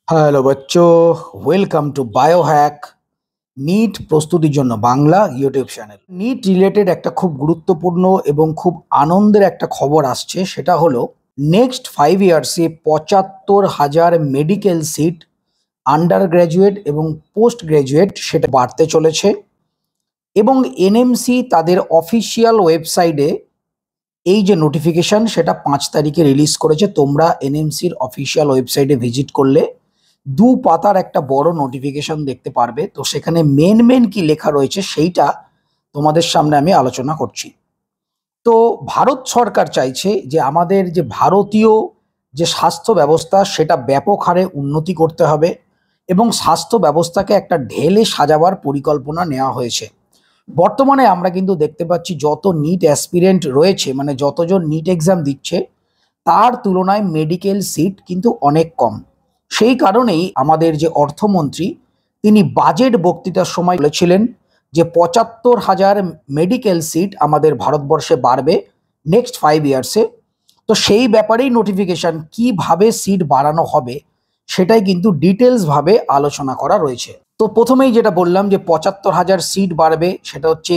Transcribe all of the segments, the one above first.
Hello বাচ্চো, welcome to Biohack NEET প্রস্তুতির জন্য Bangla YouTube channel. NEET related একটা খুব গুরুত্বপূর্ণ এবং খুব আনন্দের একটা খবর আসছে, সেটা হলো নেক্সট 5 ইয়ার্সে ৭৫,০০০ মেডিকেল সিট আন্ডার গ্র্যাজুয়েট এবং পোস্ট গ্র্যাজুয়েট সেটা বাড়তে চলেছে। এবং এনএমসি তাদের অফিসিয়াল ওয়েবসাইটে এই যে নোটিফিকেশন সেটা 5 তারিখে রিলিজ করেছে। তোমরা এনএমসির অফিসিয়াল ওয়েবসাইটে ভিজিট করলে 2 পাতার একটা বড় নোটিফিকেশন দেখতে পারবে। তো সেখানে মেন কি লেখা রয়েছে সেইটা তোমাদের সামনে আমি আলোচনা করছি। তো ভারত সরকার চাইছে যে আমাদের যে ভারতীয় যে স্বাস্থ্য ব্যবস্থা সেটা ব্যাপক হারে উন্নতি করতে হবে এবং স্বাস্থ্য ব্যবস্থাকে একটা ঢেলে সাজাবার পরিকল্পনা নেওয়া হয়েছে। বর্তমানে আমরা কিন্তু দেখতে পাচ্ছি যত নিট অ্যাসপিরেন্ট রয়েছে, মানে যতজন নিট এক্সাম দিচ্ছে, তার তুলনায় মেডিকেল সিট কিন্তু অনেক কম। সেই কারণেই আমাদের যে অর্থমন্ত্রী তিনি বাজেট বক্তৃতার সময় বলেছিলেন যে ৭৫,০০০ মেডিকেল সিট আমাদের ভারতবর্ষে বাড়বে নেক্সট 5 ইয়ার্সে। তো সেই ব্যাপারেই নোটিফিকেশন কিভাবে সিট বাড়ানো হবে সেটাই কিন্তু ডিটেলসভাবে আলোচনা করা রয়েছে। তো প্রথমেই যেটা বললাম যে ৭৫,০০০ সিট বাড়বে, সেটা হচ্ছে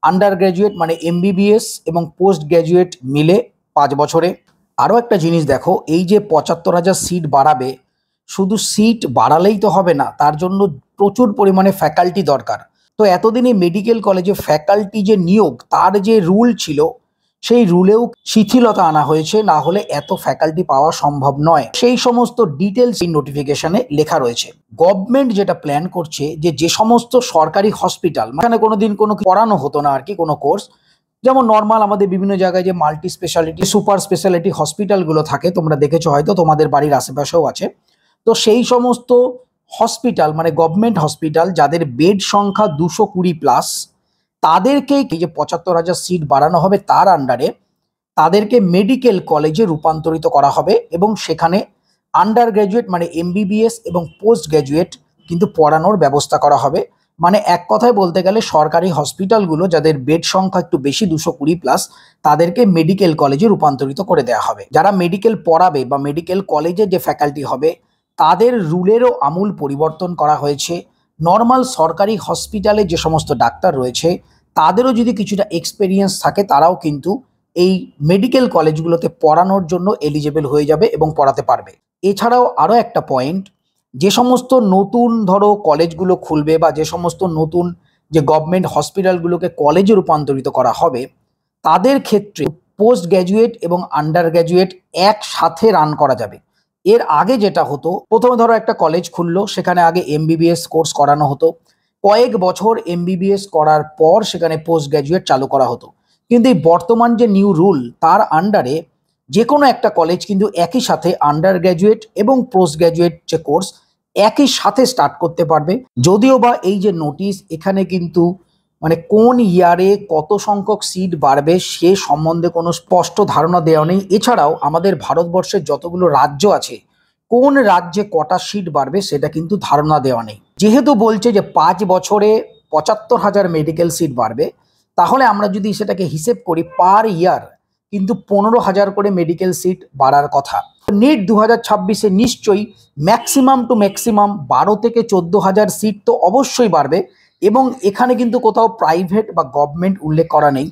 আন্ডার গ্র্যাজুয়েট মানে এমবিবিএস এবং পোস্ট গ্র্যাজুয়েট মিলে 5 বছরে। আরও একটা জিনিস দেখো, এই যে ৭৫,০০০ সিট বাড়াবে, শুধু সিট বাড়ালেই তো হবে না, তার জন্য প্রচুর পরিমাণে ফ্যাকাল্টি দরকার। তো এতদিনে মেডিকেল কলেজে ফ্যাকাল্টি যে নিয়োগ তার যে রুল ছিল সেই রুলেও শিথিলতা আনা হয়েছে, না হলে এত ফ্যাকাল্টি পাওয়া সম্ভব নয়। সেই সমস্ত ডিটেলস এই নোটিফিকেশনে লেখা রয়েছে। গভর্নমেন্ট যেটা প্ল্যান করছে যে সমস্ত সরকারি হসপিটাল, মানে কোনোদিন কোনো পড়ানো হতো না আর কি কোনো কোর্স, যেমন নর্মাল আমাদের বিভিন্ন জায়গায় যে মাল্টি স্পেশালিটি সুপার স্পেশালিটি হসপিটালগুলো থাকে, তোমরা দেখেছো হয়তো, তোমাদের বাড়ির আশেপাশেও আছে। তো সেই সমস্ত হসপিটাল মানে গভর্নমেন্ট হসপিটাল যাদের বেড সংখ্যা 220+, তাদেরকে এই যে ৭৫,০০০ সিট বাড়ানো হবে তার আন্ডারে তাদেরকে মেডিকেল কলেজে রূপান্তরিত করা হবে এবং সেখানে আন্ডার গ্র্যাজুয়েট মানে এমবিবিএস এবং পোস্ট গ্র্যাজুয়েট কিন্তু পড়ানোর ব্যবস্থা করা হবে। মানে এক কথায় বলতে গেলে সরকারি হসপিটালগুলো যাদের বেড সংখ্যা একটু বেশি 220+, তাদেরকে মেডিকেল কলেজে রূপান্তরিত করে দেওয়া হবে। যারা মেডিকেল পড়াবে বা মেডিকেল কলেজে যে ফ্যাকাল্টি হবে তাদের রুলেরও আমূল পরিবর্তন করা হয়েছে। নর্মাল সরকারি হসপিটালে যে সমস্ত ডাক্তার রয়েছে তাদেরও যদি কিছুটা এক্সপেরিয়েন্স থাকে, তারাও কিন্তু এই মেডিকেল কলেজগুলোতে পড়ানোর জন্য এলিজেবল হয়ে যাবে এবং পড়াতে পারবে। এছাড়াও আরও একটা পয়েন্ট, যে সমস্ত নতুন ধরো কলেজগুলো খুলবে বা যে সমস্ত নতুন যে গভর্নমেন্ট হসপিটালগুলোকে কলেজে রূপান্তরিত করা হবে, তাদের ক্ষেত্রে পোস্ট গ্র্যাজুয়েট এবং আন্ডার গ্র্যাজুয়েট একসাথে রান করা যাবে। এর আগে যেটা হতো, প্রথমে ধরো একটা কলেজ খুললো, সেখানে আগে এমবিবিএস কোর্স করানো হতো, কয়েক বছর এমবিবিএস করার পর সেখানে পোস্ট গ্র্যাজুয়েট চালু করা হতো। কিন্তু এই বর্তমান যে নিউ রুল তার আন্ডারে যে কোনো একটা কলেজ কিন্তু একই সাথে আন্ডার গ্র্যাজুয়েট এবং পোস্ট গ্র্যাজুয়েট যে কোর্স একই সাথে স্টার্ট করতে পারবে। যদিও বা এই যে নোটিশ, এখানে কিন্তু মানে কোন ইয়ারে কত সংখ্যক সিট বাড়বে সে সম্বন্ধে কোনো স্পষ্ট ধারণা দেওয়া নেই। এছাড়াও আমাদের ভারতবর্ষের যতগুলো রাজ্য আছে, কোন রাজ্যে কটা সিট বাড়বে সেটা কিন্তু ধারণা দেওয়া নেই। যেহেতু বলছে যে 5 বছরে ৭৫,০০০ মেডিকেল সিট বাড়বে, তাহলে আমরা যদি সেটাকে হিসেব করি পার ইয়ার কিন্তু 15,০০০ করে মেডিকেল সিট বাড়ার কথা। নিট 2026-এ নিশ্চয়ই ম্যাক্সিমাম টু ম্যাক্সিমাম 12 থেকে 14,০০০ সিট তো অবশ্যই বাড়বে। এবং এখানে কিন্তু কোথাও প্রাইভেট বা গভর্নমেন্ট উল্লেখ করা নেই।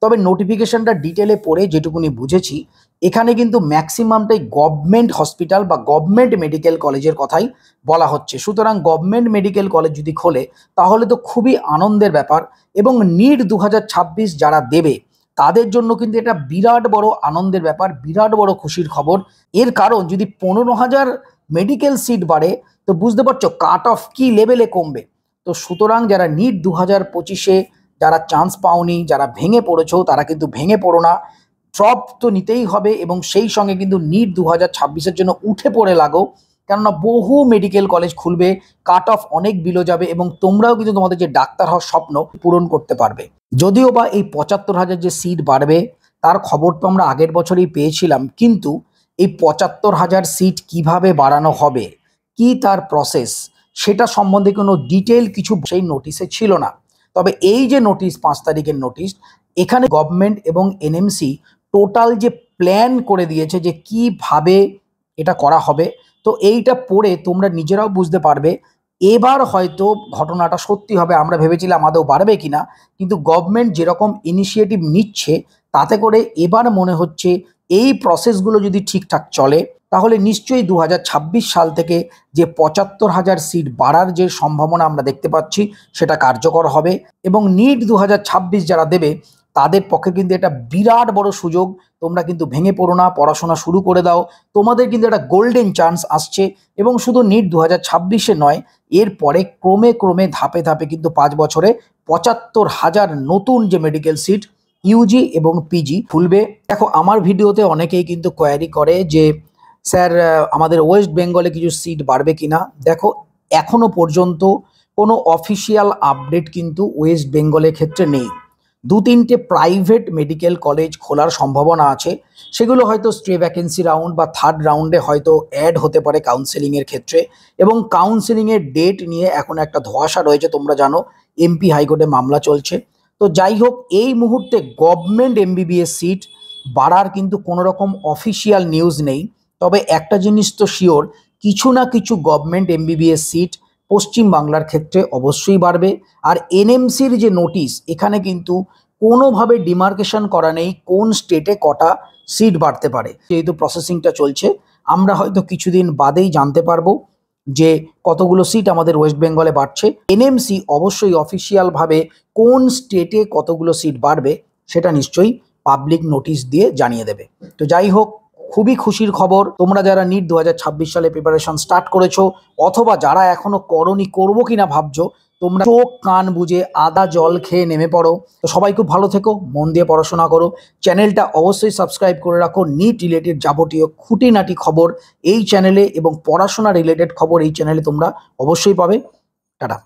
তবে নোটিফিকেশনটা ডিটেলে পড়ে যেটুকুনি বুঝেছি, এখানে কিন্তু ম্যাক্সিমামটাই গভর্নমেন্ট হসপিটাল বা গভর্নমেন্ট মেডিকেল কলেজের কথাই বলা হচ্ছে। সুতরাং গভর্নমেন্ট মেডিকেল কলেজ যদি খোলে তাহলে তো খুবই আনন্দের ব্যাপার, এবং নিট 2026 যারা দেবে তাদের জন্য কিন্তু এটা বিরাট বড় আনন্দের ব্যাপার, বিরাট বড় খুশির খবর। এর কারণ যদি 15,০০০ মেডিকেল সিট বাড়ে, তো বুঝতে পারছো কাট অফ কি লেভেলে কমবে। তো সুতরাং যারা নিট 2025-এ যারা চান্স পাওনি, যারা ভেঙে পড়েছো, তারা কিন্তু ভেঙে পড়ো না, ড্রপ তো নিতেই হবে এবং সেই সঙ্গে কিন্তু নিট 2026-এর জন্য উঠে পড়ে লাগো। কেননা বহু মেডিকেল কলেজ খুলবে, কাট অফ অনেক বিলো যাবে এবং তোমরাও কিন্তু তোমাদের যে ডাক্তার হওয়ার স্বপ্ন পূরণ করতে পারবে। যদিও বা এই ৭৫,০০০ যে সিট বাড়বে তার খবর তো আমরা আগের বছরই পেয়েছিলাম, কিন্তু এই ৭৫,০০০ সিট কিভাবে বাড়ানো হবে, কি তার প্রসেস, সেটা সম্বন্ধে কোনো ডিটেল কিছু সেই নোটিশে ছিল না। তবে এই যে নোটিশ 5 তারিখের নোটিশ, এখানে গভর্নমেন্ট এবং এনএমসি টোটাল যে প্ল্যান করে দিয়েছে যে কিভাবে এটা করা হবে। তো এইটা পড়ে তোমরা নিজেরাও বুঝতে পারবে এবার হয়তো ঘটনাটা সত্যি হবে। আমরা ভেবেছিলাম আদৌ বাড়বে কিনা, কিন্তু গভর্নমেন্ট যেরকম ইনিশিয়েটিভ নিচ্ছে তাতে করে এবার মনে হচ্ছে এই প্রসেসগুলো যদি ঠিকঠাক চলে তাহলে নিশ্চয়ই 2026 সাল থেকে যে 75,000 সিট বাড়ার যে সম্ভাবনা আমরা দেখতে পাচ্ছি সেটা কার্যকর হবে। এবং নিট 2026 যারা দেবে তাদের পক্ষে কিন্তু এটা বিরাট বড় সুযোগ। তোমরা কিন্তু ভেঙে পড়ো না, পড়াশোনা শুরু করে দাও, তোমাদের কিন্তু একটা গোল্ডেন চান্স আসছে। এবং শুধু নিট 2026-এ নয়, এরপরে ক্রমে ক্রমে ধাপে ধাপে কিন্তু 5 বছরে 75,000 নতুন যে মেডিকেল সিট ইউজি এবং পিজি খুলবে। দেখো, আমার ভিডিওতে অনেকেই কিন্তু কোয়ারি করে যে স্যার আমাদের ওয়েস্ট বেঙ্গলে কিছু সিট বাড়বে কিনা। দেখো, এখনো পর্যন্ত কোনো অফিসিয়াল আপডেট কিন্তু ওয়েস্ট বেঙ্গলের ক্ষেত্রে নেই। 2-3টে প্রাইভেট মেডিকেল কলেজ খোলার সম্ভাবনা আছে, সেগুলো হয়তো স্টে ভ্যাকেন্সি রাউন্ড বা থার্ড রাউন্ডে হয়তো অ্যাড হতে পারে কাউন্সেলিংয়ের ক্ষেত্রে। এবং কাউন্সেলিংয়ের ডেট নিয়ে এখন একটা ধোঁয়াশা রয়েছে, তোমরা জানো এমপি হাইকোর্টে মামলা চলছে। তো যাই হোক, এই মুহূর্তে গভর্নমেন্ট এমবিবিএস সিট বাড়ার কিন্তু কোনো রকম অফিসিয়াল নিউজ নেই। তবে একটা জিনিস তো শিওর, কিছু না কিছু গভর্নমেন্ট এমবিবিএস সিট পশ্চিম বাংলার ক্ষেত্রে অবশ্যই বাড়বে। আর এনএমসির যে নোটিশ, এখানে কিন্তু কোনোভাবে ডিমার্কেশন করা নেই কোন স্টেটে কটা সিট বাড়তে পারে। যেহেতু প্রসেসিংটা চলছে, আমরা হয়তো কিছুদিন বাদেই জানতে পারবো যে কতগুলো সিট আমাদের ওয়েস্ট বেঙ্গলে বাড়ছে। এনএমসি অবশ্যই অফিসিয়ালভাবে কোন স্টেটে কতগুলো সিট বাড়বে সেটা নিশ্চয়ই পাবলিক নোটিশ দিয়ে জানিয়ে দেবে। তো যাই হোক, খুবই খুশির খবর, তোমরা যারা নিট 2026 সালে প্রিপারেশন স্টার্ট করেছো অথবা যারা এখনো করনি, করবো কিনা ভাবছো, তোমরা চোখ কান বুঝে আদা জল খেয়ে নেমে পড়ো। তো সবাই খুব ভালো থেকো, মন দিয়ে পড়াশোনা করো। চ্যানেলটা অবশ্যই সাবস্ক্রাইব করে রাখো। নিট রিলেটেড যাবতীয় খুঁটিনাটি খবর এই চ্যানেলে এবং পড়াশোনা রিলেটেড খবর এই চ্যানেলে তোমরা অবশ্যই পাবে। টাটা।